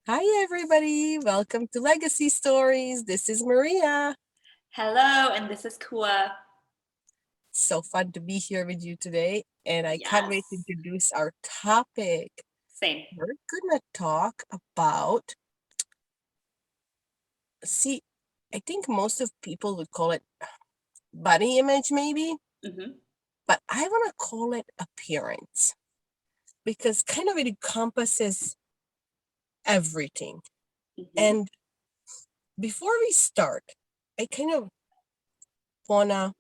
Hi, everybody. Welcome to Legacy Stories. This is Maria. Hello, and this is Kua. So fun to be here with you today, and I can't wait to Yes. introduce our topic. Same. We're going to talk about, see, I think most of people would call it body image, maybe, Mm-hmm. but I want to call it appearance because kind of it encompasses everything. Mm-hmm. And before we start, I want to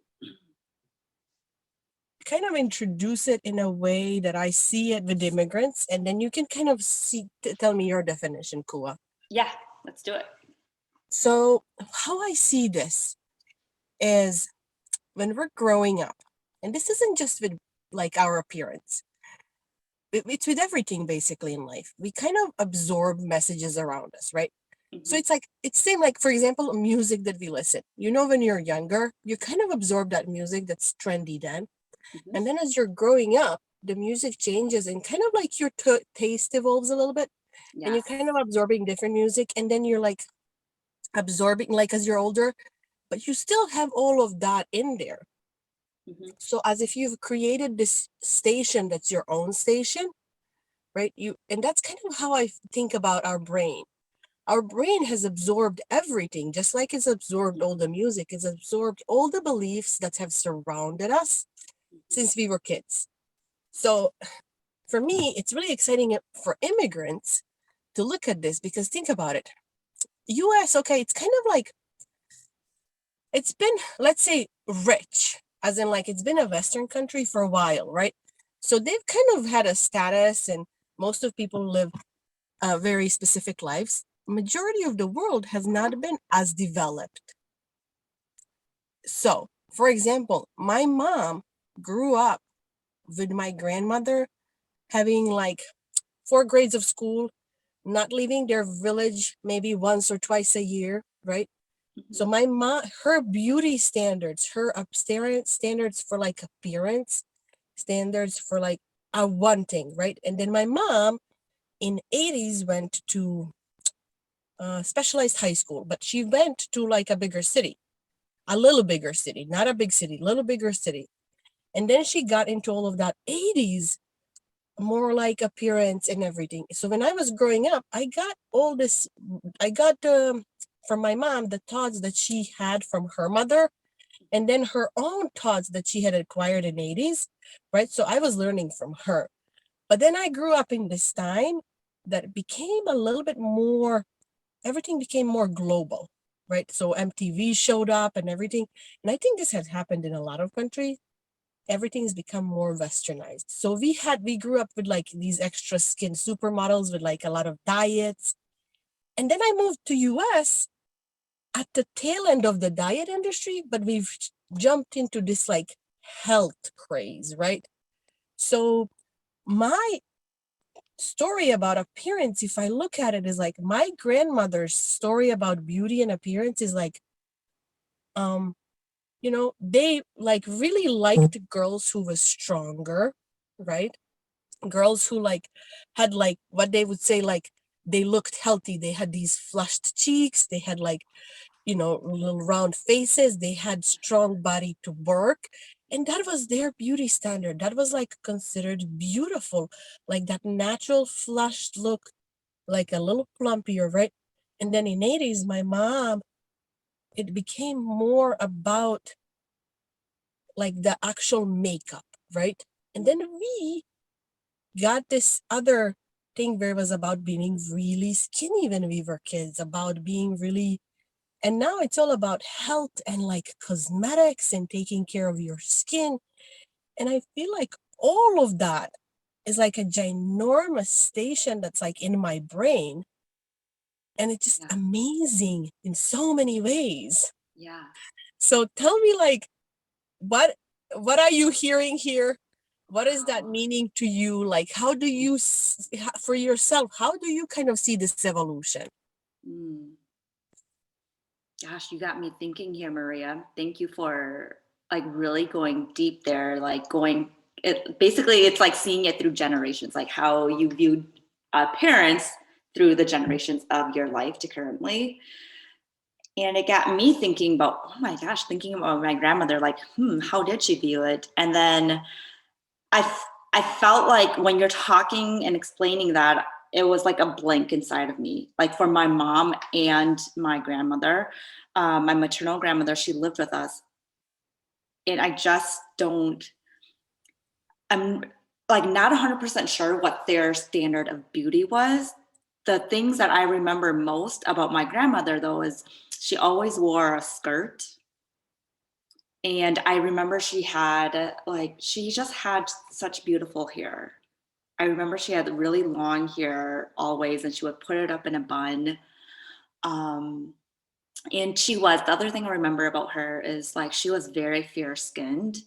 introduce it in a way that I see it with immigrants, and then you can tell me your definition, Kua. Yeah, let's do it. So, how I see this is when we're growing up, and this isn't just with like our appearance, it's with everything basically in life. We kind of absorb messages around us, right? So Mm-hmm. it's same like for example, music that we listen. When you're younger, you kind of absorb that music that's trendy then. Mm-hmm. And then as you're growing up, the music changes and kind of like your taste evolves a little bit and you're Yes. kind of absorbing different music. And then you're like absorbing, like as you're older, but you still have all of that in there. Mm-hmm. So as if you've created this station that's your own station, right? And that's kind of how I think about our brain. Our brain has absorbed everything, just like it's absorbed all the music, it's absorbed all the beliefs that have surrounded us since we were kids. So for me, it's really exciting for immigrants to look at this because think about it. US, okay, it's kind of like it's been, let's say, rich, as in like it's been a Western country for a while, right? So they've kind of had a status, and most of people live very specific lives. Majority of the world has not been as developed. So, for example, my mom grew up with my grandmother having like 4 grades of school, not leaving their village maybe once or twice a year, right? So Mm-hmm. my mom, her beauty standards, her upstairs standards for like appearance, standards for like a one thing, right? And then my mom in 80s went to specialized high school, but she went to like a bigger city, a little bigger city, not a big city, little bigger city. And then she got into all of that 80s more like appearance and everything. So when I was growing up, I got all this, I got from my mom the thoughts that she had from her mother and then her own thoughts that she had acquired in 80s, right? So I was learning from her. But then I grew up in this time that became a little bit more, everything became more global, right? So MTV showed up and everything. And I think this has happened in a lot of countries. Everything's become more westernized. So we grew up with like these extra skin supermodels with like a lot of diets. And then I moved to US at the tail end of the diet industry, but we've jumped into this like health craze, right? So my story about appearance, if I look at it, is like my grandmother's story about beauty and appearance is like, um, they like really liked girls who were stronger, right? Girls who like had like what they would say like they looked healthy. They had these flushed cheeks. They had like little round faces. They had strong body to work. And that was their beauty standard. That was like considered beautiful, like that natural flushed look, like a little plumpier, right? And then in 80s, my mom, it became more about like the actual makeup, right? And then we got this other thing where it was about being really skinny when we were kids, about being really, and now it's all about health and like cosmetics and taking care of your skin. And I feel like all of that is like a ginormous station that's like in my brain. And it's just Yeah. amazing in so many ways. Yeah. So tell me like what what are you hearing here? What is that Wow. meaning to you? Like how do you for yourself, how do you kind of see this evolution? Mm. Gosh, you got me thinking here, Maria. Thank you for like really going deep there. Like going, basically, it's like seeing it through generations, like how you viewed parents through the generations of your life to currently. And it got me thinking about, oh my gosh, thinking about my grandmother, like, how did she view it? And then I, I felt like when you're talking and explaining that, it was like a blank inside of me, like for my mom and my grandmother, my maternal grandmother, she lived with us. And I just don't, I'm like not 100% sure what their standard of beauty was. The things that I remember most about my grandmother, though, is she always wore a skirt. And I remember she just had such beautiful hair. I remember she had really long hair always, and she would put it up in a bun. Um, and the other thing I remember about her is like she was very fair skinned.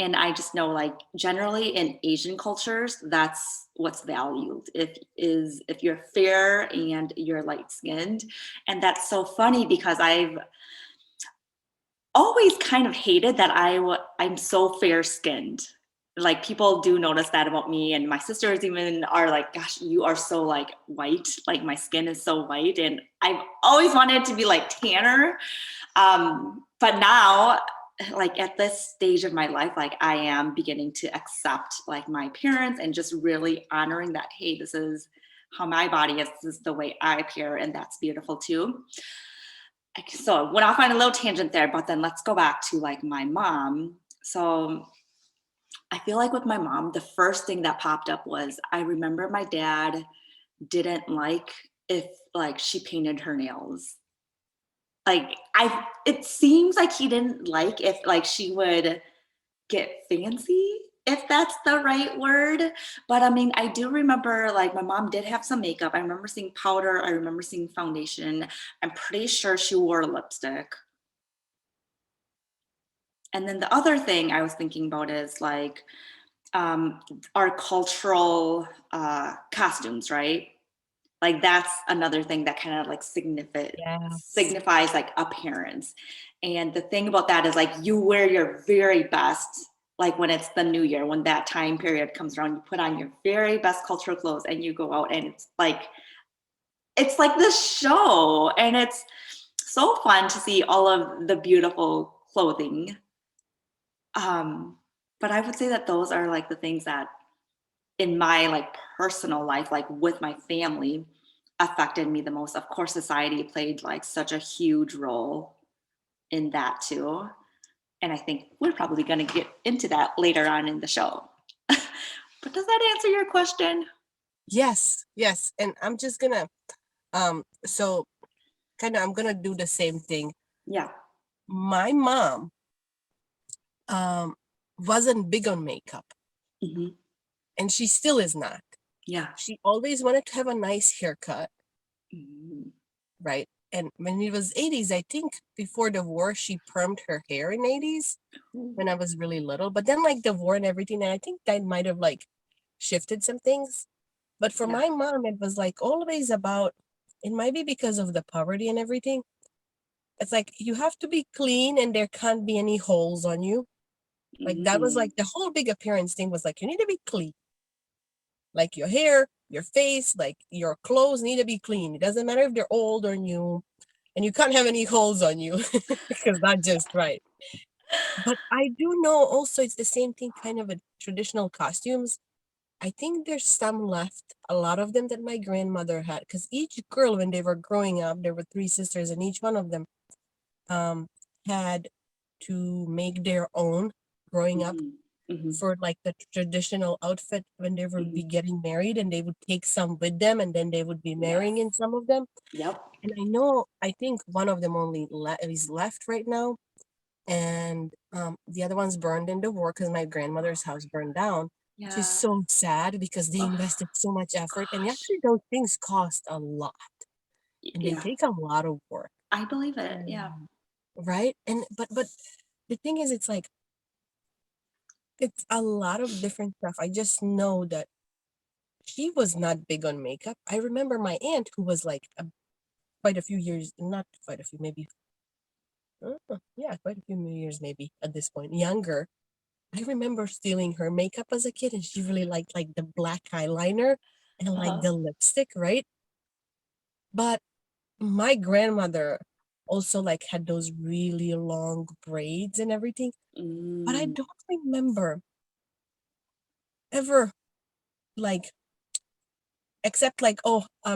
And I just know like generally in Asian cultures, that's what's valued. If you're fair and you're light skinned. And that's so funny because I've always kind of hated that I'm so fair skinned. Like people do notice that about me, and my sisters even are like, "Gosh, you are so like white. Like my skin is so white." And I've always wanted to be like tanner, but now, like at this stage of my life, like I am beginning to accept like my appearance and just really honoring that. Hey, this is how my body is. This is the way I appear, and that's beautiful too. So I went off on a little tangent there, but then let's go back to like my mom. So I feel like with my mom, the first thing that popped up was I remember my dad didn't like if like she painted her nails. Like it seems like he didn't like if like she would get fancy, if that's the right word. But I mean, I do remember like my mom did have some makeup. I remember seeing powder. I remember seeing foundation. I'm pretty sure she wore lipstick. And then the other thing I was thinking about is like our cultural costumes, right? Like that's another thing that kind of like Yes. signifies like appearance. And the thing about that is like you wear your very best, like when it's the new year, when that time period comes around, you put on your very best cultural clothes and you go out, and it's like this show, and it's so fun to see all of the beautiful clothing. But I would say that those are like the things that in my like personal life, like with my family, affected me the most. Of course, society played like such a huge role in that too. And I think we're probably going to get into that later on in the show. But does that answer your question? Yes, yes. And I'm just gonna so kind of I'm gonna do the same thing. Yeah. My mom um wasn't big on makeup, Hmm. and she still is not. Yeah. She always wanted to have a nice haircut, Hmm. right? And when it was 80s, I think before the war, she permed her hair in 80s when I was really little. But then like the war and everything, and I think that might have like shifted some things. But for Yeah. my mom, it was like always about, it might be because of the poverty and everything. It's like you have to be clean and there can't be any holes on you. Like that was Hmm. like the whole big appearance thing was like you need to be clean. Like your hair, your face, like your clothes need to be clean. It doesn't matter if they're old or new, and you can't have any holes on you because that's just right. But I do know also it's the same thing, kind of a traditional costumes. I think there's some left, a lot of them that my grandmother had, because each girl, when they were growing up, there were three sisters, and each one of them um had to make their own growing up Hmm. Hmm. for like the traditional outfit when they would Hmm. be getting married, and they would take some with them, and then they would be marrying Yes. in some of them. Yep. And I know, I think one of them only is left right now, and the other one's burned in the war because my grandmother's house burned down, which is Yeah. so sad because they Oh, invested so much effort, and gosh. actually those things cost a lot, and they Yeah. take a lot of work. I believe it. Yeah. Um, right? And but the thing is, it's like it's a lot of different stuff. I just know that she was not big on makeup. I remember my aunt, who was like quite a few years, not quite a few, maybe, yeah, quite a few years, maybe at this point, younger. I remember stealing her makeup as a kid, and she really liked like the black eyeliner and like Uh-huh. the lipstick, right? But my grandmother also like had those really long braids and everything. But I Mm. don't remember ever like except like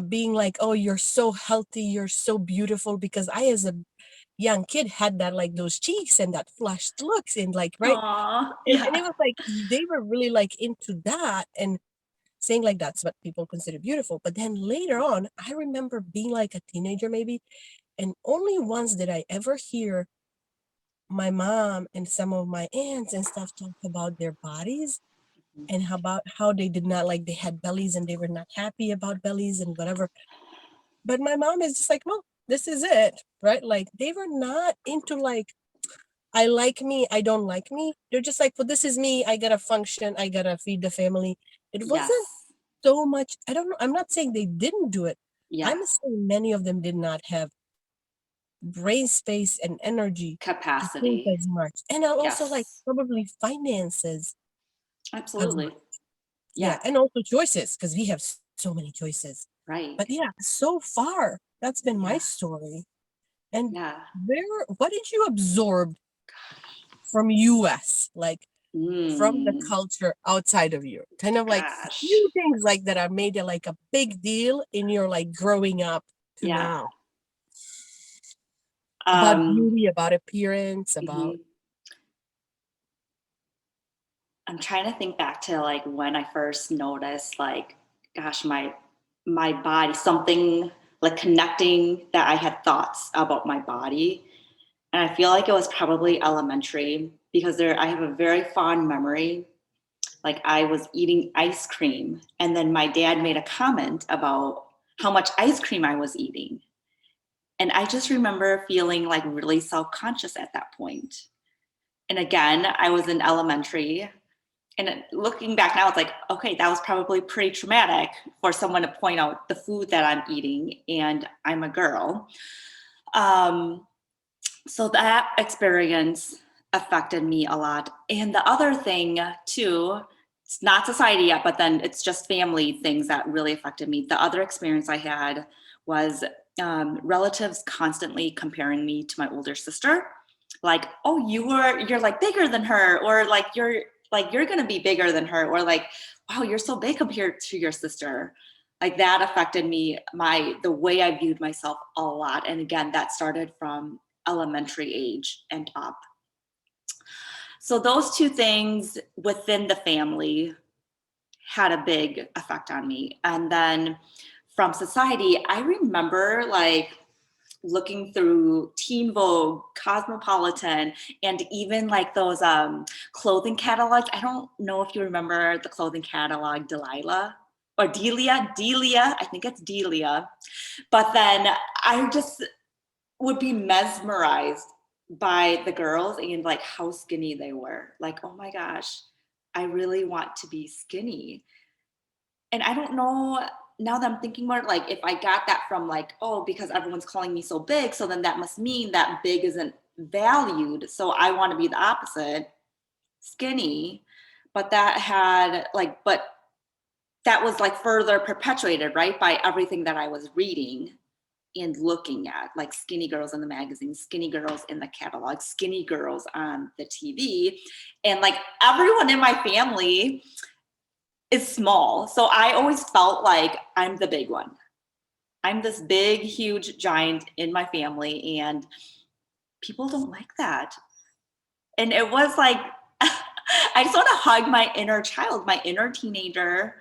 being like, oh, you're so healthy, you're so beautiful, because I as a young kid had that like those cheeks and that flushed looks and like right. Aw, And it yeah. was like they were really like into that and saying like that's what people consider beautiful. But then later on, I remember being like a teenager maybe, and only once did I ever hear my mom and some of my aunts and stuff talk about their bodies and how about how they did not like they had bellies and they were not happy about bellies and whatever. But my mom is just like, well, this is it, right? Like they were not into like I like me, I don't like me. They're just like, well, this is me. I gotta function. I gotta feed the family. It wasn't Yes. so much. I don't know. I'm not saying they didn't do it. Yeah. I'm saying many of them did not have brain space and energy to think Capacity. as much. And also like Yes. probably finances as much. Absolutely. Yeah. Yeah. And also choices, because we have so many choices. Right. But yeah, so far, that's been my Yeah. story. And Yeah. what did you absorb from US? Like from the Mm. culture outside of you? Kind of like Gosh. few things like that are made it like a big deal in your like growing up to Yeah. now. About Um, beauty, about appearance, about mhm. I'm trying to think back to like when I first noticed like, gosh, my body, something like connecting that I had thoughts about my body. And I feel like it was probably elementary because there I have a very fond memory. Like I was eating ice cream and then my dad made a comment about how much ice cream I was eating. And I just remember feeling like really self-conscious at that point. And again, I was in elementary. And looking back now, it's like, okay, that was probably pretty traumatic for someone to point out the food that I'm eating, and I'm a girl. Um, so that experience affected me a lot. And the other thing, too, it's not society yet, but then it's just family things that really affected me. The other experience I had was relatives constantly comparing me to my older sister, like, oh, you're like bigger than her, or like you're gonna be bigger than her, or like, wow, you're so big compared to your sister. Like that affected me, the way I viewed myself a lot. And again, that started from elementary age and up. So those two things within the family had a big effect on me. And then from society, I remember like looking through Teen Vogue, Cosmopolitan, and even like those clothing catalogs. I don't know if you remember the clothing catalog Delilah or Delia. I think it's Delia. But then I just would be mesmerized by the girls and like how skinny they were. Like, oh my gosh, I really want to be skinny. And I don't know, now that I'm thinking more, like if I got that from like, oh, because everyone's calling me so big, so then that must mean that big isn't valued. So I want to be the opposite, skinny. But that had like, but that was like further perpetuated, right, by everything that I was reading and looking at, like skinny girls in the magazine, skinny girls in the catalog, skinny girls on the TV. And like everyone in my family is small. So I always felt like I'm the big one. I'm this big, huge giant in my family, and people don't like that. And it was like, I just want to hug my inner child, my inner teenager.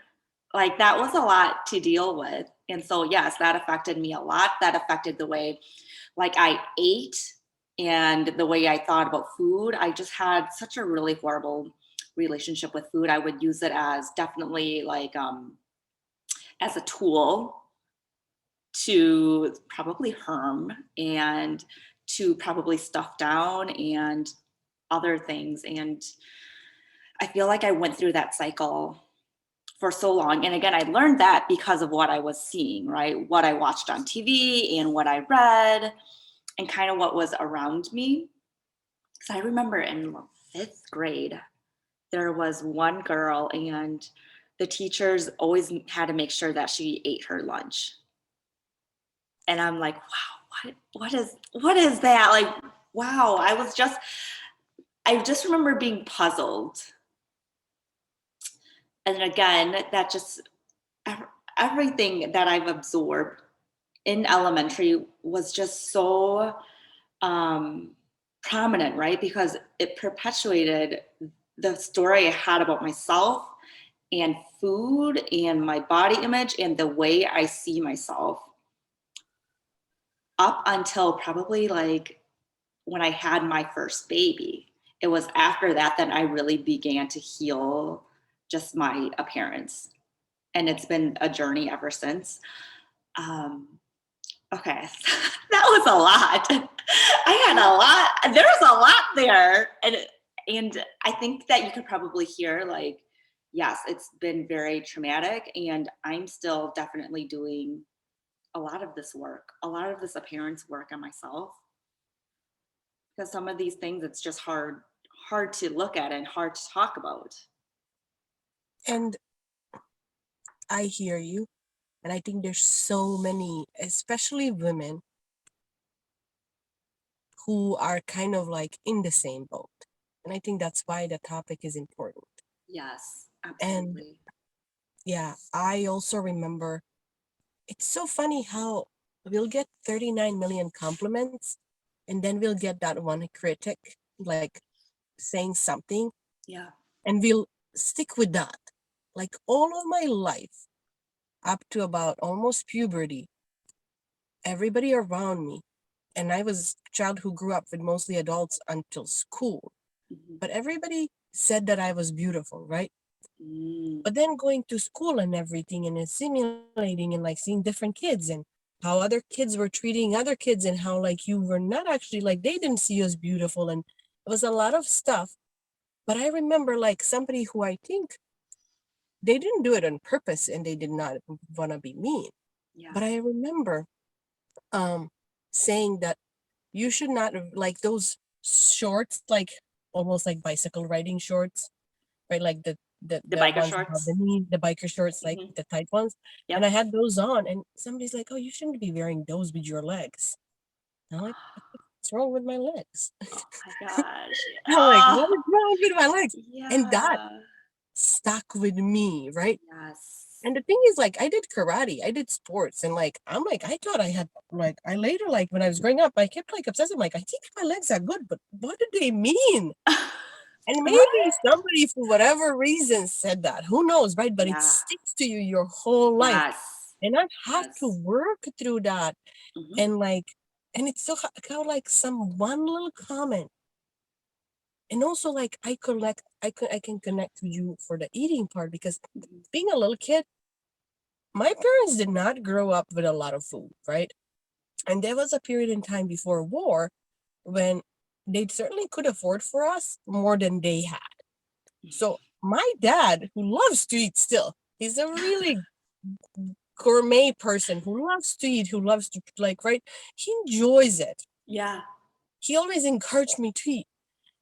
Like that was a lot to deal with. And so, yes, that affected me a lot. That affected the way like I ate and the way I thought about food. I just had such a really horrible relationship with food. I would use it as definitely like as a tool to probably harm and to probably stuff down and other things. And I feel like I went through that cycle for so long. And again, I learned that because of what I was seeing, right? What I watched on TV and what I read and kind of what was around me. Because I remember in fifth grade, there was one girl and the teachers always had to make sure that she ate her lunch. And I'm like, wow, what is that? Like, wow, I just remember being puzzled. And again, that just everything that I've absorbed in elementary was just so um, prominent, right? Because it perpetuated the story I had about myself and food and my body image and the way I see myself up until probably like when I had my first baby. It was after that that I really began to heal just my appearance. And it's been a journey ever since. Um, okay, that was a lot. I had a lot. There was a lot there, and I think that you could probably hear like, yes, it's been very traumatic, and I'm still definitely doing a lot of this work, a lot of this appearance work on myself, because some of these things it's just hard to look at and hard to talk about. And I hear you. And I think there's so many, especially women, who are kind of like in the same boat. And I think that's why the topic is important. Yes, And absolutely. yeah, I also remember it's so funny how we'll get 39 million compliments and then we'll get that one critic like saying something Yeah. and we'll stick with that. Like all of my life, up to about almost puberty, everybody around me, and I was a child who grew up with mostly adults until school, Mm-hmm. but everybody said that I was beautiful, right? Mm, But then going to school and everything and assimilating and like seeing different kids and how other kids were treating other kids and how like you were not actually like they didn't see you as beautiful and it was a lot of stuff. But I remember like somebody who I think they didn't do it on purpose and they did not want to be mean. yeah. But I remember um saying that you should not like those shorts, like almost like bicycle riding shorts, right? Like The the biker ones above the shorts. knee, the biker shorts, like Hmm. the tight ones. And I Yep. had those on, and somebody's like, "Oh, you shouldn't be wearing those with your legs." And I'm like, "What's wrong with my legs?" Oh my gosh. I'm like, "What Oh, is wrong with my legs?" And that yeah. stuck with me, right? Yes. And the thing is, like, I did karate, I did sports, and like, I'm like, I thought I had, like, I later, like, when I was growing up, I kept like obsessing, like, I think my legs are good, but what do they mean? And maybe Right? somebody, for whatever reason, said that. Who knows, right? But it Yeah. sticks to you your whole life. Yes. And I've had to Yes. work through that. Hmm. And like, and it's so kind of like some one little comment. And also like I can connect to you for the eating part because Hmm. being a little kid, my parents did not grow up with a lot of food, right? And there was a period in time before war when they certainly could afford for us more than they had. So my dad, who loves to eat still, he's a really gourmet person who loves to eat, who loves to like, right? He enjoys it. Yeah. He always encouraged me to eat.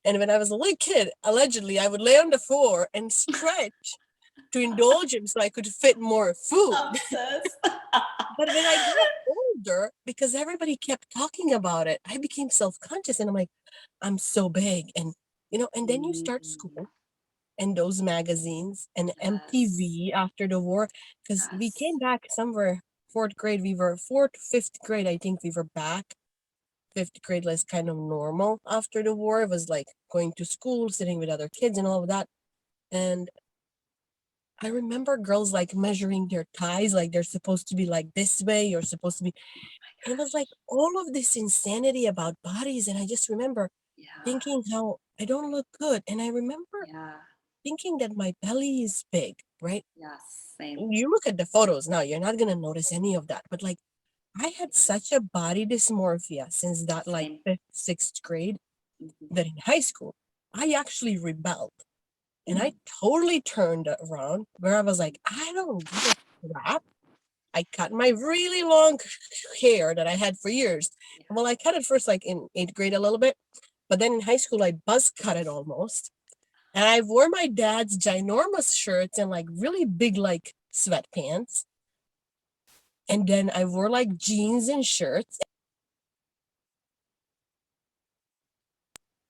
And when I was a little kid, allegedly, I would lay on the floor and stretch to indulge him so I could fit more food. Obsessed. But when I got older, because everybody kept talking about it, I became self-conscious and I'm like, I'm so big. And, and then you start Mm, school and those magazines and yes. MTV after the war, because we Yes. came back somewhere fourth grade, we were fourth, fifth grade, I think we were back. Fifth grade was kind of normal after the war. It was like going to school, sitting with other kids and all of that. And I remember girls like measuring their ties, like they're supposed to be like this way, you're supposed to be. And it was like all of this insanity about bodies. And I just remember Yeah. thinking how I don't look good. And I remember Yeah. thinking that my belly is big, right? Yes. Same. You look at the photos now, you're not gonna notice any of that. But like I had such Yes. a body dysmorphia since that like Same. fifth, sixth grade Hmm. that in high school, I actually rebelled and I Mm. totally turned around where I was like, I don't give a crap. I cut my really long hair that I had for years. Yeah. Well, I cut it first like in eighth grade a little bit, but then in high school I buzz cut it almost. And I wore my dad's ginormous shirts and like really big like sweatpants And then I wore like jeans and shirts.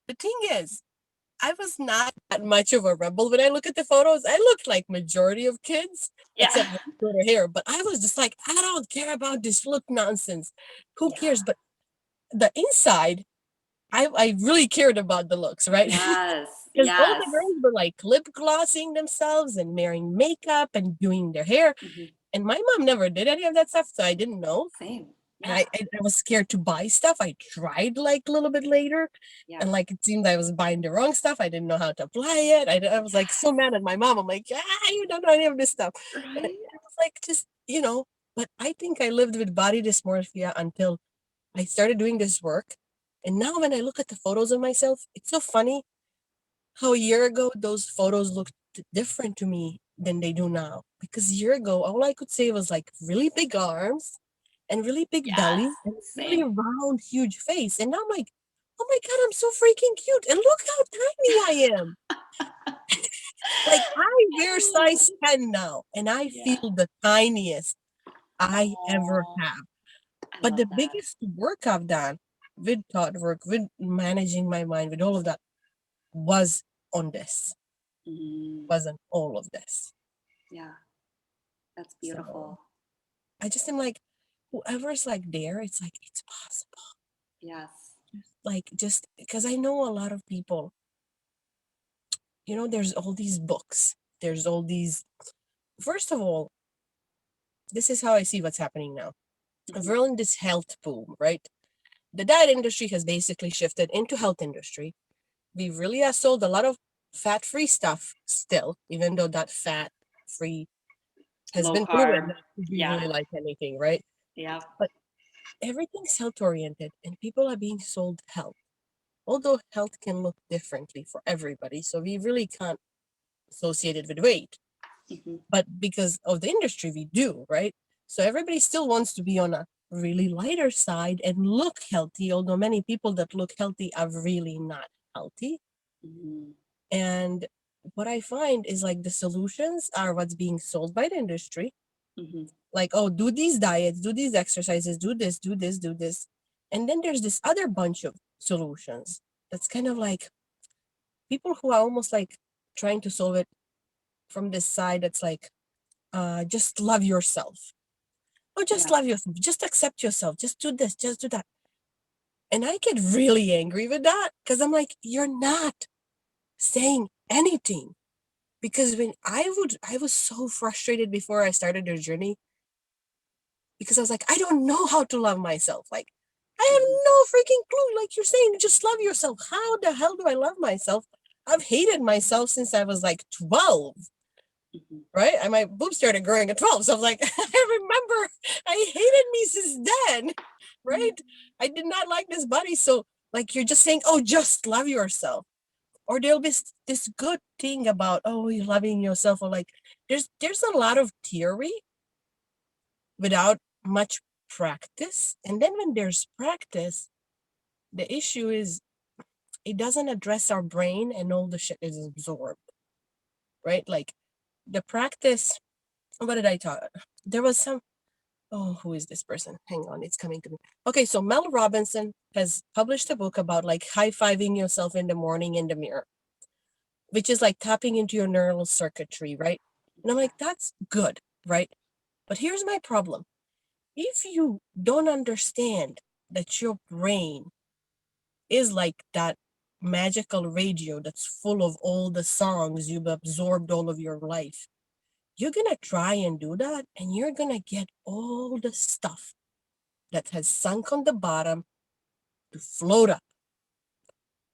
The thing is, I was not that much of a rebel. When I look at the photos, I looked like majority of kids, Yeah. except with shorter hair. But I was just like, I don't care about this look nonsense. Who Yeah. cares? But the inside, I really cared about the looks, right? Yes. Because all the Yes. girls were like lip glossing themselves and wearing makeup and doing their hair. Hmm. And my mom never did any of that stuff, so I didn't know. Same. And Yeah. I was scared to buy stuff. I tried like a little bit later, Yeah. and like it seemed I was buying the wrong stuff. I didn't know how to apply it. I was like so Yes. mad at my mom. I'm like, you don't know any of this stuff. And it Right. was like just, but I think I lived with body dysmorphia until I started doing this work. And now when I look at the photos of myself, it's so funny how a year ago those photos looked different to me than they do now. Because a year ago, all I could say was like really big arms and really big Yes. belly and really Same. round, huge face. And now I'm like, oh my God, I'm so freaking cute. And look how tiny I am. Like I wear size 10 now and I Yeah. feel the tiniest I ever Oh, have. I But love the that. biggest work I've done with thought work, with managing my mind, with all of that was on this, Mm, wasn't all of this. yeah, that's So beautiful. I just am like, whoever's like there, it's like, it's possible. Yes. Like, just because I know a lot of people, there's all these books, there's all these. First of all, this is how I see what's happening now. Hmm. We're in this health boom, right? The diet industry has basically shifted into health industry. We really have sold a lot of fat-free stuff still, even though that fat-free has Low been proven carb. not to be Yeah. really like anything, right? Yeah. But everything's health oriented and people are being sold health. Although health can look differently for everybody, so we really can't associate it with weight. Hmm. But because of the industry, we do, right? So everybody still wants to be on a really lighter side and look healthy, although many people that look healthy are really not healthy. Hmm. And what I find is like the solutions are what's being sold by the industry. Hmm. Like, oh, do these diets, do these exercises, do this, do this, do this. And then there's this other bunch of solutions that's kind of like people who are almost like trying to solve it from this side that's like, just love yourself. Oh, just Yeah. love yourself. Just accept yourself. Just do this, just do that. And I get really angry with that because I'm like, you're not saying anything. Because I was so frustrated before I started the journey because I was like, I don't know how to love myself. Like, I have Hmm. no freaking clue. Like you're saying, just love yourself. How the hell do I love myself? I've hated myself since I was like 12, Hmm. right? And my boobs started growing at 12. So I was like, I remember I hated me since then, right? I did not like this body. So, like, you're just saying, oh, just love yourself. Or there'll be this good thing about, oh, you're loving yourself. Or like, there's a lot of theory without much practice. And then when there's practice, the issue is it doesn't address our brain and all the shit is absorbed, right? Like the practice, what did I talk? There was some, oh, who is this person? Hang on, it's coming to me. Okay, so Mel Robinson has published a book about like high-fiving yourself in the morning in the mirror, which is like tapping into your neural circuitry, right? And I'm Yeah. like, that's good, right? But here's my problem. If you don't understand that your brain is like that magical radio that's full of all the songs you've absorbed all of your life, you're gonna try and do that, and you're gonna get all the stuff that has sunk on the bottom to float up.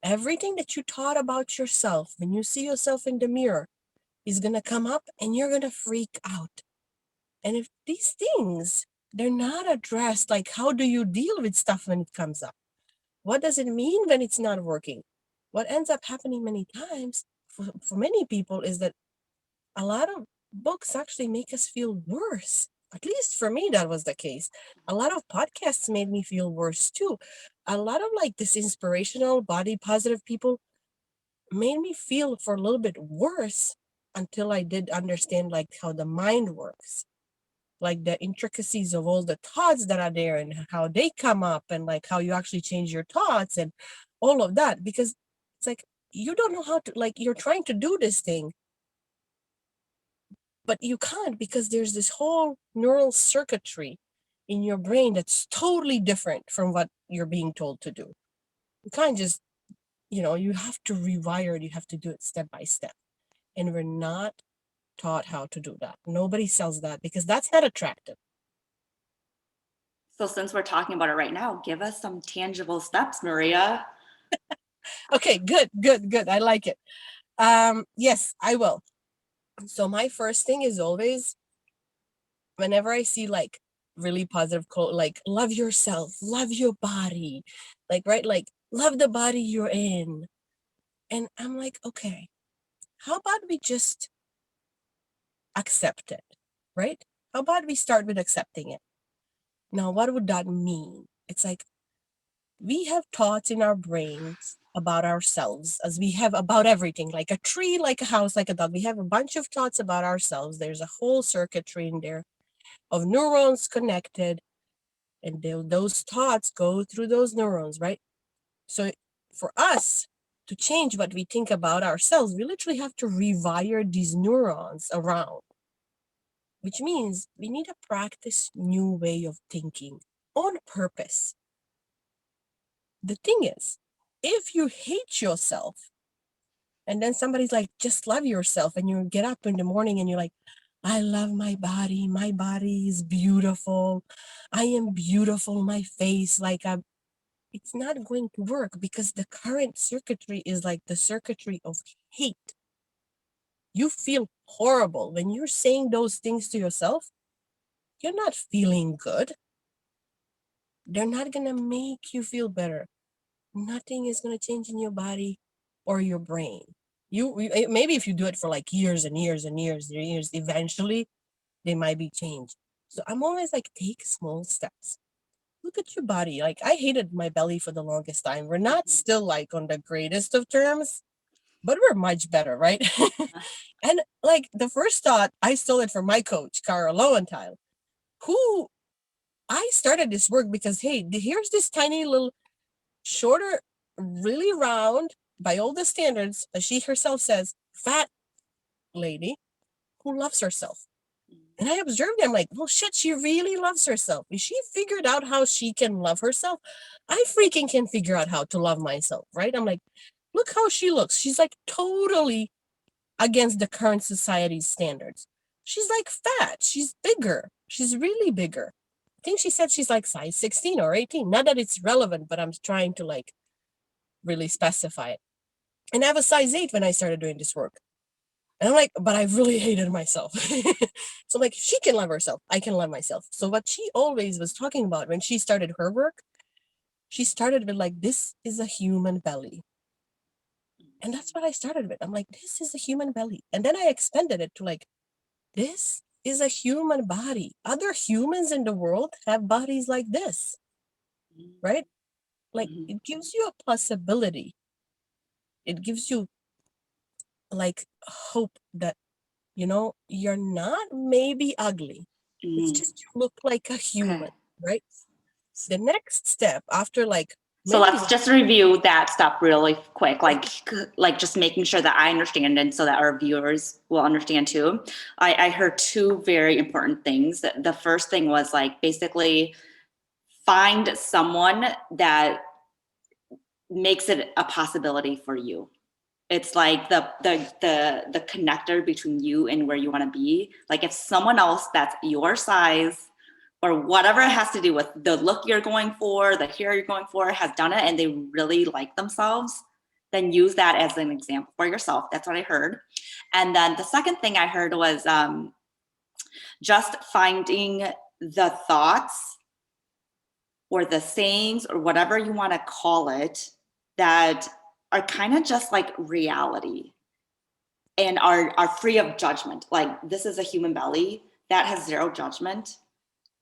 Everything that you thought about yourself when you see yourself in the mirror is gonna come up and you're gonna freak out. And if these things, they're not addressed, like how do you deal with stuff when it comes up? What does it mean when it's not working? What ends up happening many times for many people is that a lot of books actually make us feel worse. At least for me, that was the case. A lot of podcasts made me feel worse too. A lot of like this inspirational, body positive people made me feel for a little bit worse until I did understand like how the mind works. like the intricacies of all the thoughts that are there and how they come up and like how you actually change your thoughts and all of that, because it's like you don't know how to, like, you're trying to do this thing but you can't because there's this whole neural circuitry in your brain that's totally different from what you're being told to do. You can't just, you have to rewire it. You have to do it step by step. And we're not taught how to do that. Nobody sells that because that's not attractive. So since we're talking about it right now, give us some tangible steps, Maria. Okay, good. I like it. Yes, I will. So my first thing is always, whenever I see like really positive quote, like love yourself, love your body, like, right, like love the body you're in. And I'm like, okay, how about we just accept it, right? How about we start with accepting it? Now, what would that mean? It's like we have thoughts in our brains about ourselves as we have about everything, like a tree, like a house, like a dog. We have a bunch of thoughts about ourselves. There's a whole circuitry in there of neurons connected, and those thoughts go through those neurons, right? So for us to change what we think about ourselves, we literally have to rewire these neurons around, which means we need to practice new way of thinking on purpose. The thing is, if you hate yourself and then somebody's like, just love yourself, and you get up in the morning and you're like, I love my body. My body is beautiful. I am beautiful. My face, like, it's not going to work because the current circuitry is like the circuitry of hate. You feel horrible when you're saying those things to yourself. You're not feeling good. They're not going to make you feel better. Nothing is going to change in your body or your brain. Maybe if you do it for like years and years and years and years, eventually they might be changed. So I'm always like, take small steps. Look at your body. Like, I hated my belly for the longest time. We're not still like on the greatest of terms, but we're much better, right? And like the first thought, I stole it from my coach, Cara Lowenthal, who I started this work because, hey, here's this tiny little shorter, really round, by all the standards, as she herself says, fat lady who loves herself. And I observed them like, well, shit, she really loves herself. If she figured out how she can love herself, I freaking can figure out how to love myself, right? I'm like, look how she looks. She's like totally against the current society's standards. She's like fat. She's bigger. She's really bigger. I think she said she's like size 16 or 18. Not that it's relevant, but I'm trying to like really specify it. And I was size 8 when I started doing this work. And I'm like, but I really hated myself. So I'm like, she can love herself. I can love myself. So what she always was talking about when she started her work, she started with like, this is a human belly. And that's what I started with. I'm like, this is a human belly. And then I expanded it to like, this is a human body. Other humans in the world have bodies like this, right? Like, it gives you a possibility. It gives you like hope that, you're not maybe ugly. It's just you look like a human, Okay. right? The next step after like So maybe let's just review that stuff really quick, like just making sure that I understand and so that our viewers will understand too. I heard two very important things. The first thing was like basically find someone that makes it a possibility for you. It's like the connector between you and where you want to be. Like if someone else that's your size or whatever it has to do with the look you're going for, the hair you're going for, has done it and they really like themselves, then use that as an example for yourself. That's what I heard. And then the second thing I heard was just finding the thoughts or the sayings or whatever you want to call it that are kind of just like reality and are free of judgment. Like this is a human belly that has zero judgment.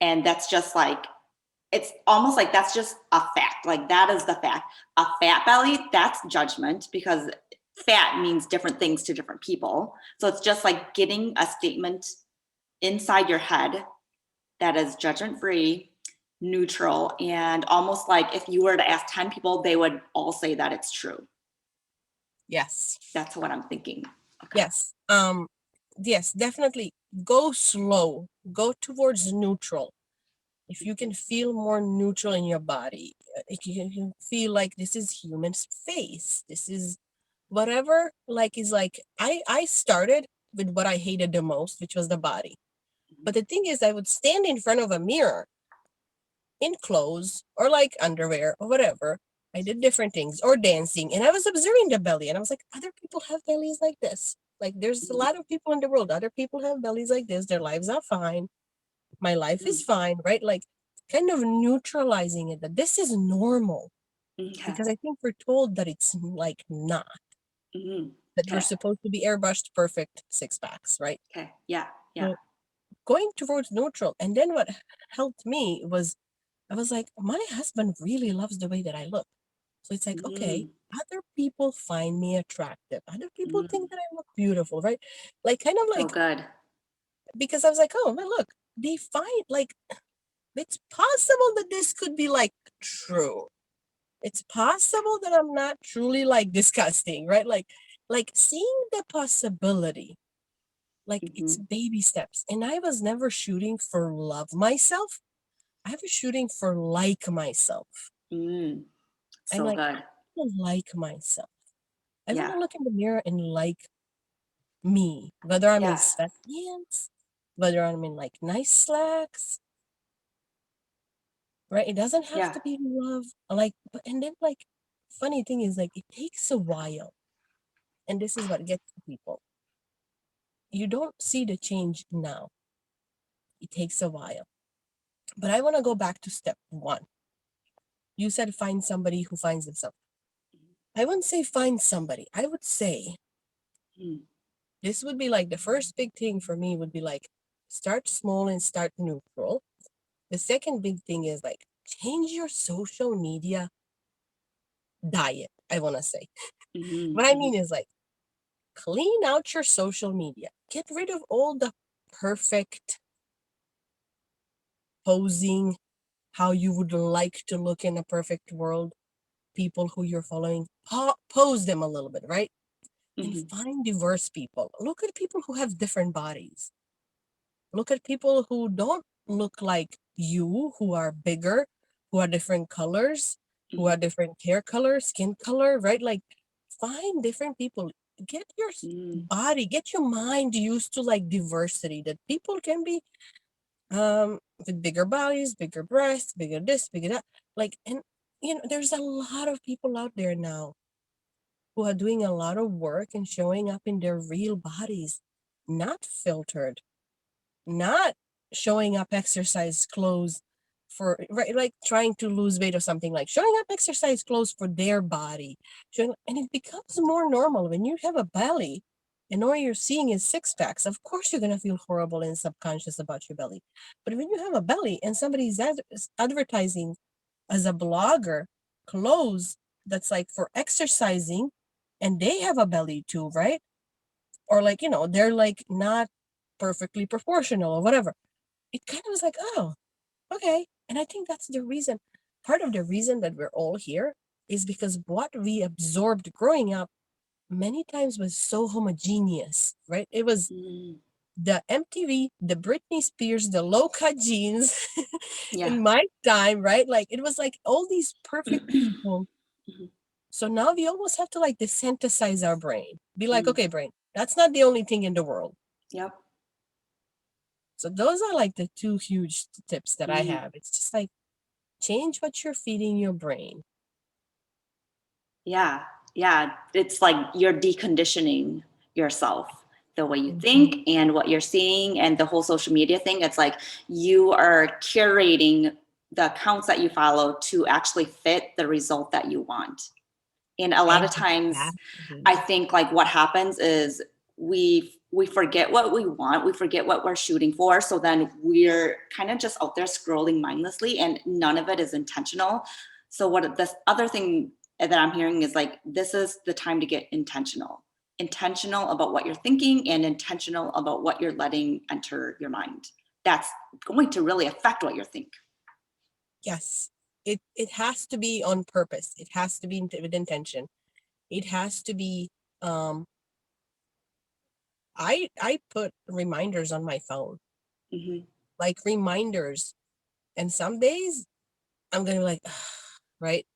And that's just like, it's almost like that's just a fact. Like that is the fact. A fat belly, that's judgment because fat means different things to different people. So it's just like getting a statement inside your head that is judgment free, neutral, and almost like if you were to ask 10 people, they would all say that it's true. Yes. That's what I'm thinking. Okay. Yes. Yes, definitely go slow. Go towards neutral. If you can feel more neutral in your body, if you can feel like this is human face, this is whatever, like is like I started with what I hated the most, which was the body. But the thing is, I would stand in front of a mirror in clothes or like underwear or whatever. I did different things or dancing, and I was observing the belly, and I was like, other people have bellies like this. Like, there's a lot of people in the world. Other people have bellies like this. Their lives are fine. My life is fine, right? Like, kind of neutralizing it that this is normal, Okay. because I think we're told that it's like not, that we're Okay. supposed to be airbrushed perfect six packs, right? Okay. Yeah. Yeah. So going towards neutral, and then what helped me was I was like, my husband really loves the way that I look. So it's like, okay, Mm, other people find me attractive. Other people mm. think that I look beautiful, right? Like, kind of So like, good. because I was like, oh, man, look, they find, like, it's possible that this could be like true. It's possible that I'm not truly like disgusting, right? Like seeing the possibility, like it's Hmm. baby steps. And I was never shooting for love myself. I was shooting for like myself. Mm. I'm So like, I good. want to like myself. I want Yeah. to look in the mirror and like me, whether I'm in Yeah. sweatpants, whether I'm in like nice slacks, right? It doesn't have Yeah. to be love. Like, but and then like, funny thing is like it takes a while, and this is what gets to people. You don't see the change now. It takes a while. But I want to go back to step one. You said find somebody who finds themselves. I wouldn't say find somebody. I would say Mm, this would be like the first big thing for me would be like start small and start neutral. The second big thing is like change your social media diet, I want to say. mm, What I mm, mean is like clean out your social media. Get rid of all the perfect posing, how you would like to look in a perfect world, people who you're following. Pose them a little bit, right? And mm, find diverse people. Look at people who have different bodies. Look at people who don't look like you, who are bigger, who are different colors, who are mm, different hair color, skin color, right? Like find different people. Get your mm, body, get your mind used to like diversity, that people can be with bigger bodies, bigger breasts, bigger this, bigger that. Like, and there's a lot of people out there now who are doing a lot of work and showing up in their real bodies, not filtered, not showing up exercise clothes for, right, like trying to lose weight or something, like showing up exercise clothes for their body. And it becomes more normal when you have a belly and all you're seeing is six packs. Of course, you're going to feel horrible and subconscious about your belly. But when you have a belly and somebody's advertising as a blogger clothes that's like for exercising, and they have a belly too, right? Or like, they're like not perfectly proportional or whatever. It kind of was like, oh, okay. And I think that's the reason, part of the reason that we're all here is because what we absorbed growing up many times was so homogeneous, right? It was mm. the MTV, the Britney Spears, the low cut jeans Yeah. in my time, right? Like it was like all these perfect people. Mhm, So now we almost have to like desynthesize our brain. Be like, mm. okay, brain, that's not the only thing in the world. Yep. So those are like the two huge tips that I Mm. have. It's just like change what you're feeding your brain. Yeah. Yeah. It's like you're deconditioning yourself, the way you Mhm. think and what you're seeing, and the whole social media thing. It's like you are curating the accounts that you follow to actually fit the result that you want. And a lot of times Exactly. I think like what happens is we forget what we want, we forget what we're shooting for, so then we're kind of just out there scrolling mindlessly and none of it is intentional. So what this other thing that I'm hearing is like, this is the time to get intentional about what you're thinking and intentional about what you're letting enter your mind. that's going to really affect what you think. Yes. It has to be on purpose. It has to be with intention. It has to be um I put reminders on my phone, Mm-hmm. like reminders. And some days I'm gonna be like, right?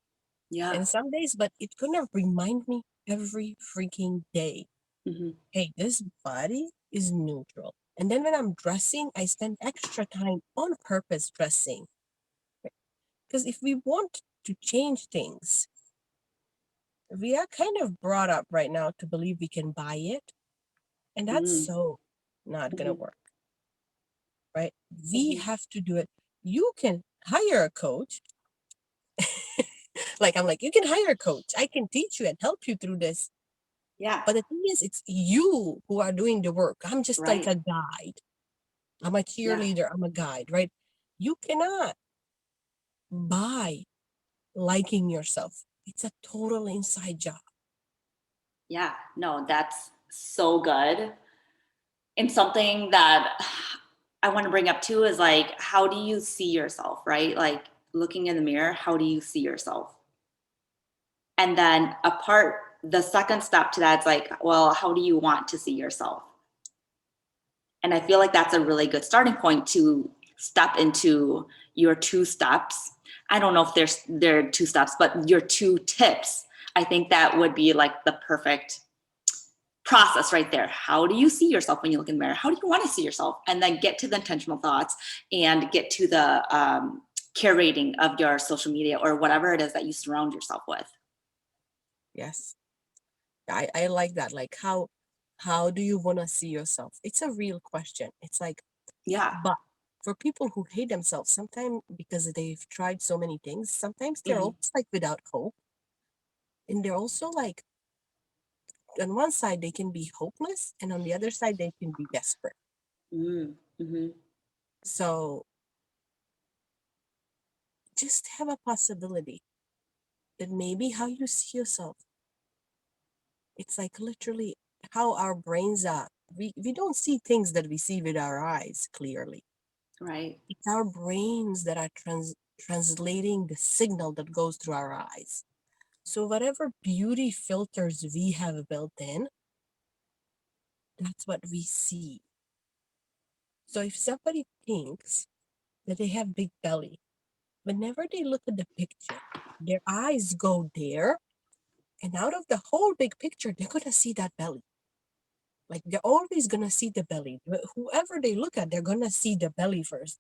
Yeah. And some days, but it's gonna remind me every freaking day. Mm-hmm. Hey, this body is neutral. And then when I'm dressing, I spend extra time on purpose dressing. Because if we want to change things, we are kind of brought up right now to believe we can buy it. And that's Mm-hmm. so not gonna Mm-hmm. work, right? We Mm-hmm. have to do it. You can hire a coach. Like I'm like, you can hire a coach. I can teach you and help you through this. Yeah. But the thing is, it's you who are doing the work. I'm just like Right. a guide. I'm a Yeah. cheerleader. I'm a guide, right? You cannot buy liking yourself. It's a total inside job. Yeah. No, that's so good. And something that I want to bring up too is like, how do you see yourself, right? Like looking in the mirror, how do you see yourself? And then the second step to that is like, well, how do you want to see yourself? And I feel like that's a really good starting point to step into your two steps. I don't know if there are two steps, but your two tips. I think that would be like the perfect process right there. How do you see yourself when you look in the mirror? How do you want to see yourself? And then get to the intentional thoughts and get to the curating of your social media or whatever it is that you surround yourself with. Yes. I like that. Like how do you want to see yourself? It's a real question. It's like, Yeah. but for people who hate themselves, sometimes because they've tried so many things, sometimes they're Mm-hmm. almost like without hope. And they're also like, on one side, they can be hopeless, and on the other side, they can be desperate. Mm-hmm. So just have a possibility that maybe how you see yourself, it's like literally how our brains are. We don't see things that we see with our eyes clearly. Right. It's our brains that are translating the signal that goes through our eyes. So whatever beauty filters we have built in, that's what we see. So if somebody thinks that they have big belly, whenever they look at the picture, their eyes go there, and out of the whole big picture, they're gonna see that belly. Like they're always gonna see the belly. Whoever they look at, they're gonna see the belly first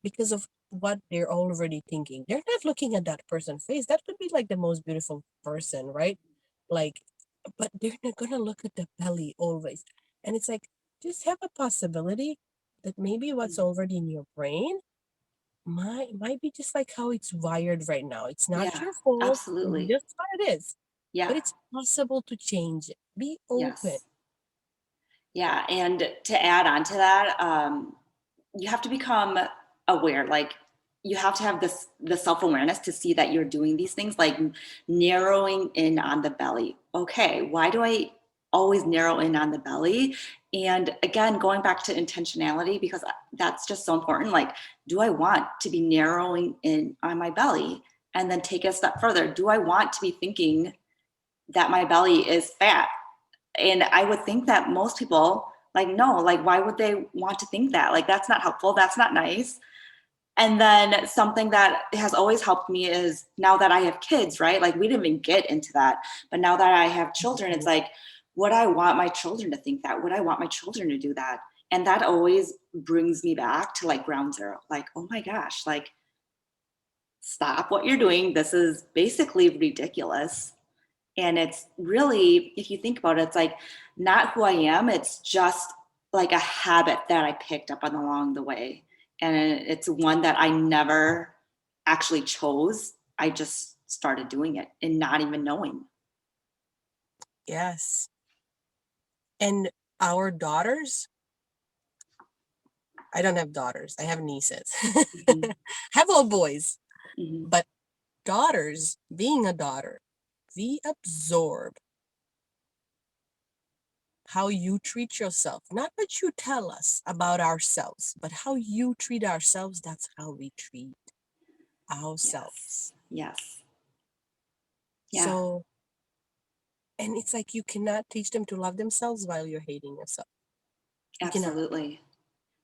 because of what they're already thinking. They're not looking at that person's face. That could be like the most beautiful person, right? Like, but they're not gonna look at the belly always. And it's like, just have a possibility that maybe what's already in your brain might be just like how it's wired right now. It's not Yeah. your fault. It's Absolutely. just how it is. Yeah. But it's possible to change it. Be open. Yes. Yeah. And to add on to that, you have to become aware. Like you have to have the self-awareness to see that you're doing these things, like narrowing in on the belly. Okay, why do I always narrow in on the belly? And again, going back to intentionality, because that's just so important. Like, do I want to be narrowing in on my belly? And then take it a step further. Do I want to be thinking that my belly is fat? And I would think that most people, like, no, like, why would they want to think that? Like, that's not helpful. That's not nice. And then something that has always helped me is now that I have kids, right? Like, we didn't even get into that. But now that I have children, it's like, would I want my children to think that? Would I want my children to do that? And that always brings me back to like ground zero. Like, oh my gosh, like, stop what you're doing. This is basically ridiculous. And it's really, if you think about it, it's like not who I am. It's just like a habit that I picked up on along the way. And it's one that I never actually chose. I just started doing it and not even knowing. Yes. And our daughters, I don't have daughters. I have nieces. Mm-hmm. Have all boys. Mm-hmm. But daughters, being a daughter, we absorb how you treat yourself. Not what you tell us about ourselves, but how you treat ourselves. That's how we treat Yes. ourselves. Yes. Yeah, So, and it's like you cannot teach them to love themselves while you're hating yourself. You cannot. absolutely.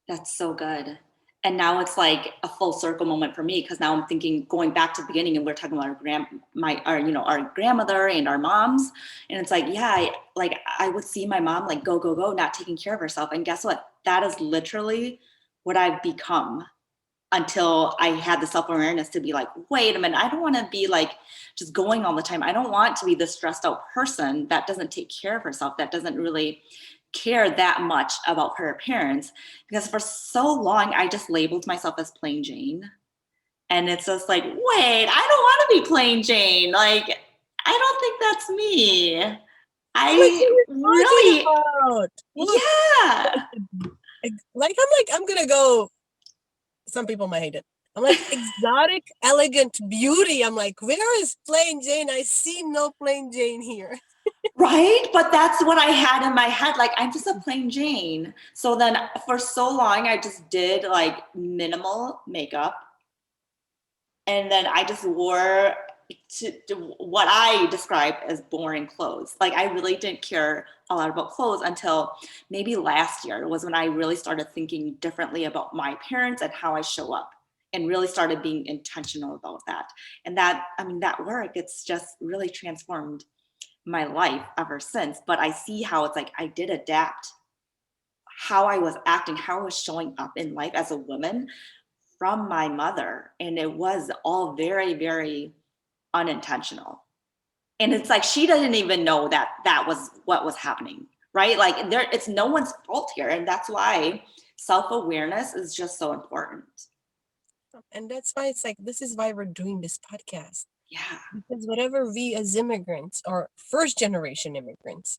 That's so good. And now it's like a full circle moment for me because now I'm thinking going back to the beginning and we're talking about our grandmother and our moms, and it's like like I would see my mom like go go go not taking care of herself, and guess what? That is literally what I've become until I had the self-awareness to be like, wait a minute, I don't want to be like just going all the time. I don't want to be this stressed out person that doesn't take care of herself, that doesn't really care that much about her appearance. Because for so long, I just labeled myself as plain Jane. And it's just like, wait, I don't want to be plain Jane. Like, I don't think that's me. I'm like, I what are you talking really, about? Look, yeah, I'm gonna go. Some people might hate it. I'm like, exotic, elegant beauty. I'm like, where is plain Jane? I see no plain Jane here. right? But that's what I had in my head. Like, I'm just a plain Jane. So then for so long, I just did like minimal makeup. And then I just wore to what I describe as boring clothes. Like, I really didn't care a lot about clothes until maybe last year was when I really started thinking differently about my appearance and how I show up, and really started being intentional about that. And that, I mean, that work, it's just really transformed my life ever since. But I see how it's like I did adapt how I was acting, how I was showing up in life as a woman from my mother. And it was all very, very unintentional. And it's like she doesn't even know that that was what was happening, right? Like there, it's no one's fault here. And that's why self-awareness is just so important. And that's why it's like, this is why we're doing this podcast. Yeah. Because whatever we as immigrants or first generation immigrants,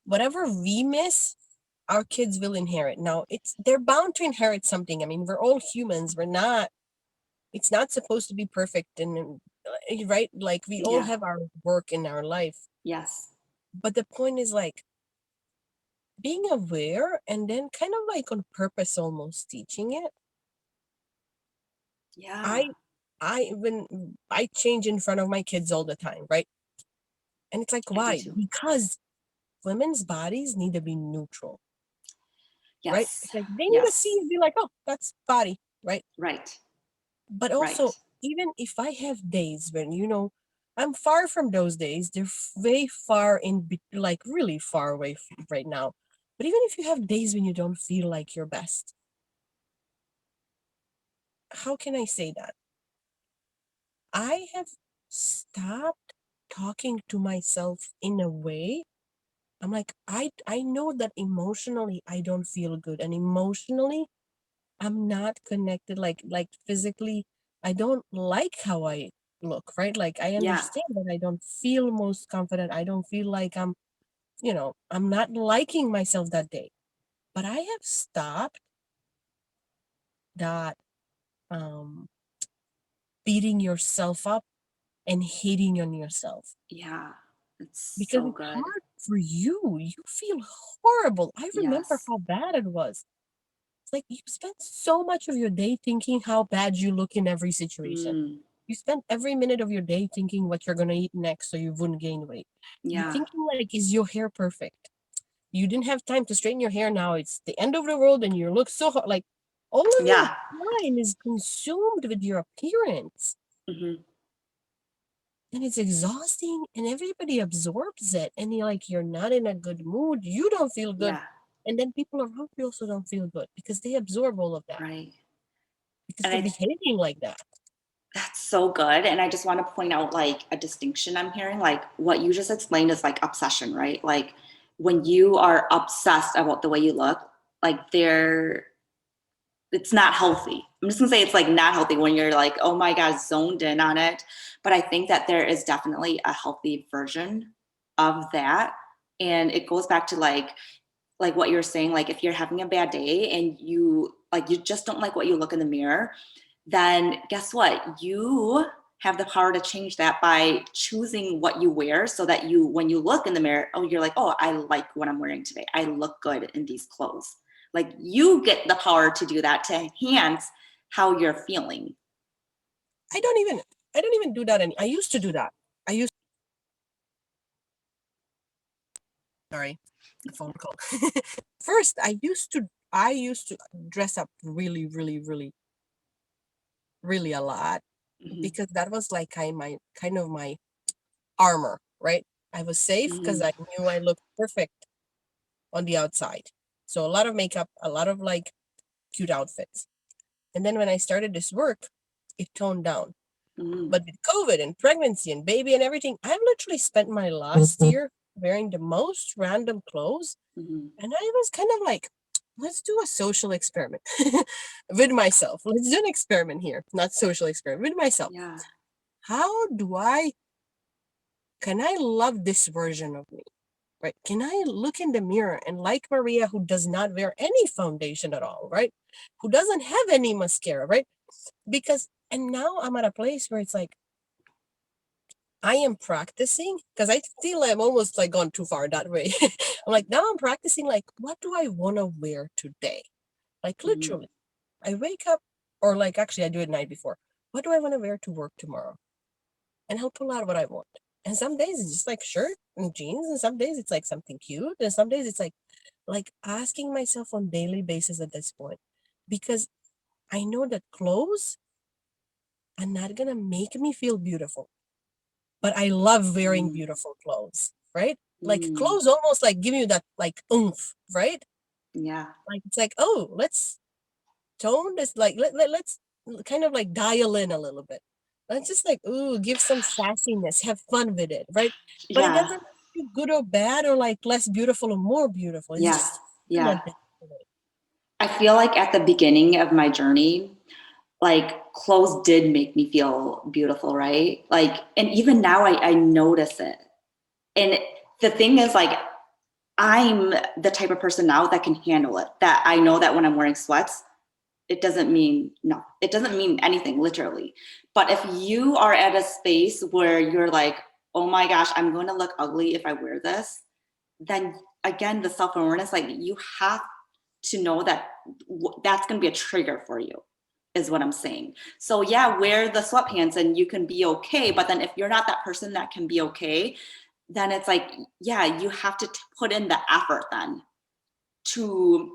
whatever we miss, our kids will inherit. Now, they're bound to inherit something. I mean, we're all humans. We're not, it's not supposed to be perfect and right? Like we all Yeah. have our work in our life. Yes. But the point is like being aware and then kind of like on purpose almost teaching it. Yeah. I when I change in front of my kids all the time, right? And it's like I do why? too. Because women's bodies need to be neutral, right? Yes. It's like they need to see Yes. and be like, oh, that's body, right? Right. But Right. also, even if I have days when, I'm far from those days, they're way far like really far away right now. But even if you have days when you don't feel like your best, how can I say that? I have stopped talking to myself in a way. I'm like, I know that emotionally I don't feel good, and emotionally I'm not connected, like physically I don't like how I look, right? Like I Yeah. understand that I don't feel most confident. I don't feel like I'm not liking myself that day. But I have stopped that um beating yourself up and hating on yourself Yeah. It's because so it's good. hard for you. You feel horrible. I remember Yes. how bad it was. It's like you spend so much of your day thinking how bad you look in every situation. Mm. You spend every minute of your day thinking what you're gonna eat next so you wouldn't gain weight. You're Yeah. thinking like, is your hair perfect? You didn't have time to straighten your hair. Now it's the end of the world, and you look so hot. Like all of your Yeah. time is consumed with your appearance, Hmm. and it's exhausting. And everybody absorbs it, and you're not in a good mood. You don't feel good, Yeah. and then people around you also don't feel good because they absorb all of that Right. because And they're I behaving like that. That's so good. And I just want to point out like a distinction I'm hearing. Like what you just explained is like obsession, right? Like when you are obsessed about the way you look, like it's not healthy. I'm just gonna say it's like not healthy when you're like, oh my God, zoned in on it. But I think that there is definitely a healthy version of that. And it goes back to like what you're saying, like if you're having a bad day and you just don't like what you look in the mirror, then guess what? You have the power to change that by choosing what you wear so that you, when you look in the mirror, oh, you're like, oh, I like what I'm wearing today. I look good in these clothes. Like you get the power to do that, to enhance how you're feeling. I don't even do that. I used to do that. Sorry, a phone call. First, I used to dress up really, really, really, really a lot Mm-hmm. because that was like kind of my armor, right? I was safe because Mm-hmm. I knew I looked perfect on the outside. So a lot of makeup, a lot of like cute outfits. And then when I started this work, it toned down. Mm-hmm. But with COVID and pregnancy and baby and everything, I've literally spent my last year wearing the most random clothes. Mm-hmm. And I was kind of like, let's do a social experiment with myself. Let's do an experiment here, not social experiment, with myself. Yeah. How can I love this version of me? Right? Can I look in the mirror and like Maria, who does not wear any foundation at all, right? Who doesn't have any mascara, right? And now I'm at a place where it's like, I am practicing because I feel I'm almost like gone too far that way. I'm like, now I'm practicing, like, what do I want to wear today? Like, Mm-hmm. literally, I wake up, or like, actually, I do it the night before. What do I want to wear to work tomorrow? And I'll pull out what I want. And some days it's just like shirt and jeans, and some days it's like something cute, and some days it's like asking myself on daily basis at this point, because I know that clothes are not gonna make me feel beautiful, but I love wearing Mm-hmm. beautiful clothes, right? Like Mm-hmm. clothes almost like give you that like oomph, right? Yeah. Like it's like, oh, let's tone this, like let's kind of like dial in a little bit. Let's just like, ooh, give some sassiness, have fun with it, right? But it Yeah. doesn't make you good or bad or like less beautiful or more beautiful. It's Yeah. just in a Yeah. different way. I feel like at the beginning of my journey, like clothes did make me feel beautiful, right? Like, and even now I notice it. And the thing is, like, I'm the type of person now that can handle it. That I know that when I'm wearing sweats, it doesn't mean no, it doesn't mean anything literally. But if you are at a space where you're like, oh my gosh, I'm going to look ugly if I wear this, then again, the self awareness, like you have to know that that's going to be a trigger for you, is what I'm saying. So yeah, wear the sweatpants and you can be okay. But then if you're not that person that can be okay, then it's like, yeah, you have to put in the effort then to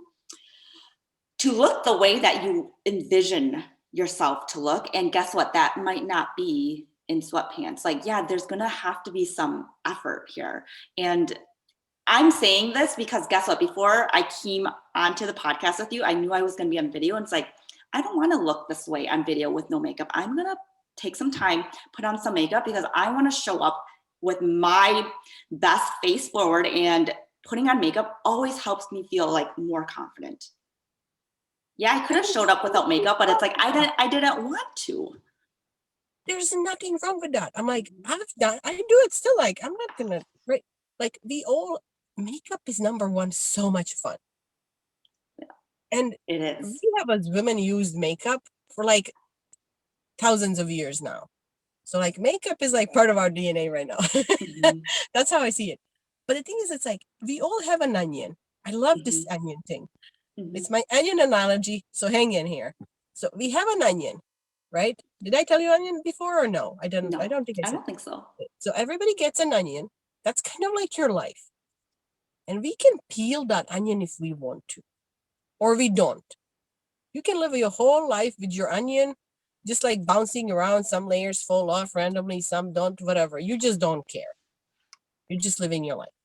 look the way that you envision yourself to look. And guess what? That might not be in sweatpants. Like, yeah, there's gonna have to be some effort here. And I'm saying this because guess what? Before I came onto the podcast with you, I knew I was gonna be on video. And it's like, I don't wanna look this way on video with no makeup. I'm gonna take some time, put on some makeup because I wanna show up with my best face forward, and putting on makeup always helps me feel like more confident. Yeah, I could And have showed up without makeup, but it's like I didn't want to. there's nothing wrong with that. I'm like, I do it still. Like, I'm not gonna, right? Like, the old makeup is number one, so much fun. And It we is. have as women used makeup for like thousands of years now. So like makeup is like part of our DNA right now. Mm-hmm, That's how I see it. But the thing is, it's like we all have an onion. I love mm-hmm, this onion thing. mm-hmm. It's my onion analogy. So hang in here. So we have an onion, right? Did I tell you onion before or no? I didn't. I No, don't think I I said. don't think so. So everybody gets an onion. That's kind of like your life, and we can peel that onion if we want to, or we don't. You can live your whole life with your onion, just like bouncing around. Some layers fall off randomly, some don't, whatever. You just don't care. You're just living your life.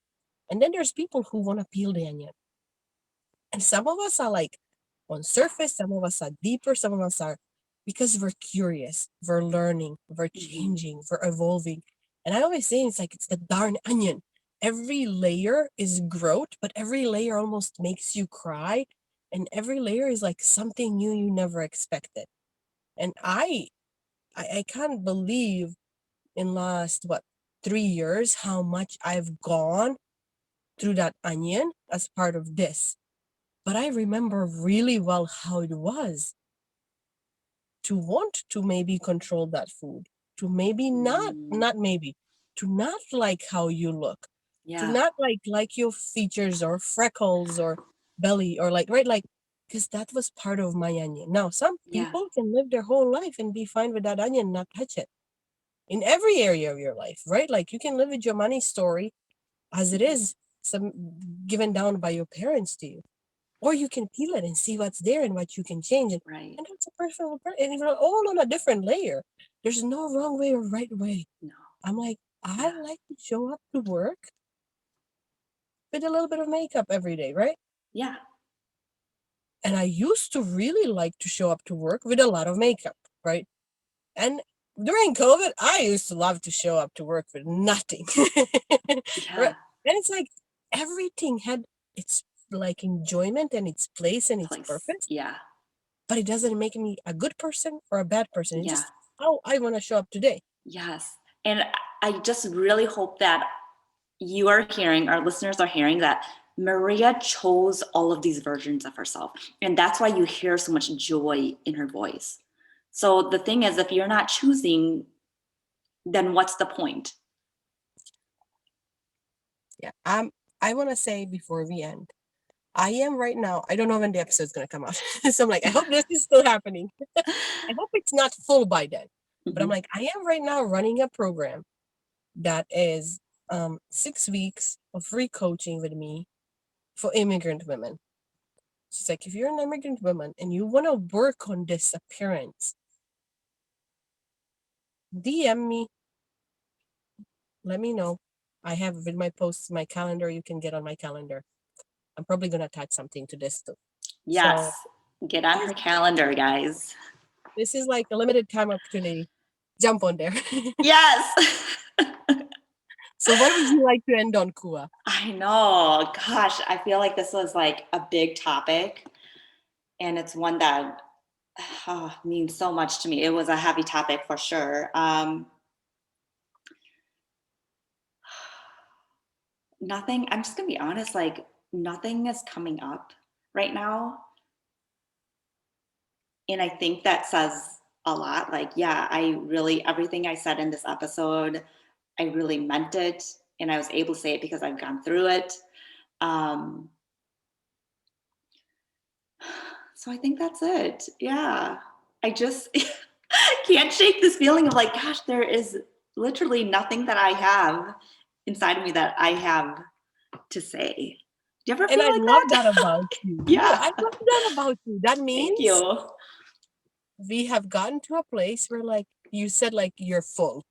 And then there's people who want to peel the onion. And some of us are like on surface, some of us are deeper, some of us are because we're curious, we're learning, we're Mm-hmm, changing, we're evolving. And I always say it's like it's the darn onion. Every layer is growth, but every layer almost makes you cry. And every layer is like something new you never expected. And I can't believe in last 3 years how much I've gone through that onion as part of this. But I remember really well how it was to want to maybe control that food, to maybe not, Mm, not maybe, to not like how you look, to yeah. not like your features or freckles or belly or like, right? Like, because that was part of my onion. Now, some Yeah. people can live their whole life and be fine with that onion, not touch it in every area of your life, right? Like you can live with your money story as it is, some given down by your parents to you, or you can peel it and see what's there and what you can change, Right. and that's a personal, and we're all on a different layer. There's no wrong way or right way. No. I'm like, I Yeah. like to show up to work with a little bit of makeup every day, right? Yeah. And I used to really like to show up to work with a lot of makeup, right? And during COVID, I used to love to show up to work with nothing. Right? Yeah. And it's like everything had its like enjoyment and its place and its Place. purpose, Yeah. but it doesn't make me a good person or a bad person. It's Yeah. just how I want to show up today. Yes. And I just really hope that you are hearing, our listeners are hearing that Maria chose all of these versions of herself. And that's why you hear so much joy in her voice. So the thing is, if you're not choosing, then what's the point? Yeah. I want to say before we end, I am right now, I don't know when the episode's going to come out. So I'm like, I hope this is still happening. I hope it's not full by then. But I'm Mhm. like, I am right now running a program that is 6 weeks of free coaching with me for immigrant women. So it's like if you're an immigrant woman and you want to work on this appearance, DM me, let me know. I have with my posts, my calendar, you can get on my calendar. I'm probably gonna attach something to this too. So Yes. Get on this her calendar, guys. this is like a limited time opportunity. Jump on there. Yes. So what would you like to end on, Kua? I know. Gosh, I feel like this was like a big topic, and it's one that means so much to me. It was a heavy topic for sure. Nothing, I'm just gonna be honest, like nothing is coming up right now. And I think that says a lot. Like, yeah, I really, everything I said in this episode, I really meant it. And I was able to say it because I've gone through it. Um, so I think that's it. Yeah. I just can't shake this feeling of like, gosh, there is literally nothing that I have inside of me that I have to say. Do you ever And feel I like love that? that about you. No, Yeah. I love that about you. That Thank means you. we have gotten to a place where like you said like you're full.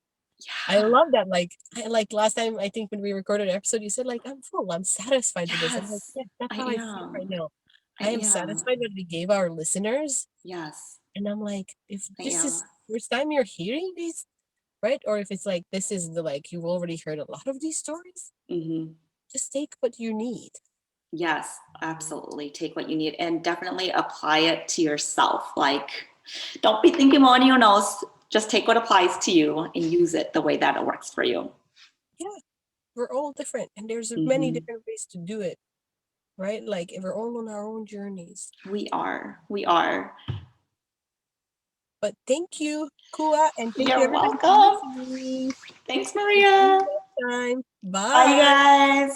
I Yeah. love that. Like, like last time, I think when we recorded an episode, you said like, I'm full. I'm satisfied with this. I'm like, Yes. yeah, that's I how I feel right am. now. I I am am. satisfied that we gave our listeners. Yes. And I'm like, if I this am. is first time you're hearing these, right? Or if it's like this is the like you've already heard a lot of these stories, Hmm. just take what you need. Yes, absolutely. Take what you need and definitely apply it to yourself. Like, don't be thinking about anyone else. Just take what applies to you and use it the way that it works for you. Yeah, we're all different, and there's many Hmm. different ways to do it, right? Like we're all on our own journeys. We are. We are. But thank you, Kua, and thank you You're everybody for welcome. listening. Thanks, We'll see you Maria. next time. Bye, Bye. guys.